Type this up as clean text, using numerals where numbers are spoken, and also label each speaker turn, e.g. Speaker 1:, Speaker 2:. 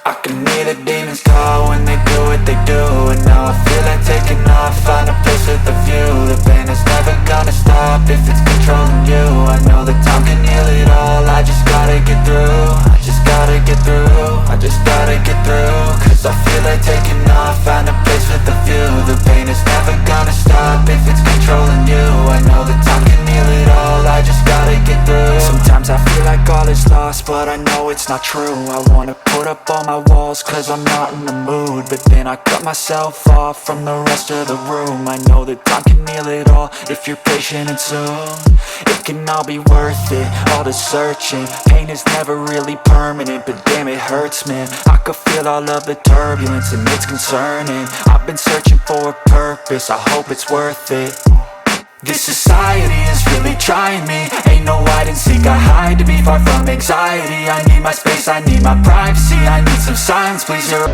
Speaker 1: I can hear the demons call when they do what they do. And now I feel like taking off, find a place with a view. The pain is never gonna stop if it's controlling you. I know that time can heal it all, I just gotta get through. I just gotta get through, I just gotta get through. Cause I feel like taking off, find a place with a view. The pain is never gonna stop if it's controlling you. I know that time can heal it all, I just gotta get through. Sometimes I feel like all is lost, but I know it's not true. I wanna put up all my walls cause I'm not in the mood, but then I cut myself off from the rest of the room. I know that time can heal it all if you're patient and soon. It can all be worth it, all the searching. Pain is never really permanent, but damn it hurts, man. I could feel all of the turbulence and it's concerning. I've been searching for a purpose, I hope it's worth it. This society is really trying me. Ain't no hide and seek, I hide to be far from anxiety. I need my space, I need my privacy, I need some silence, please. You're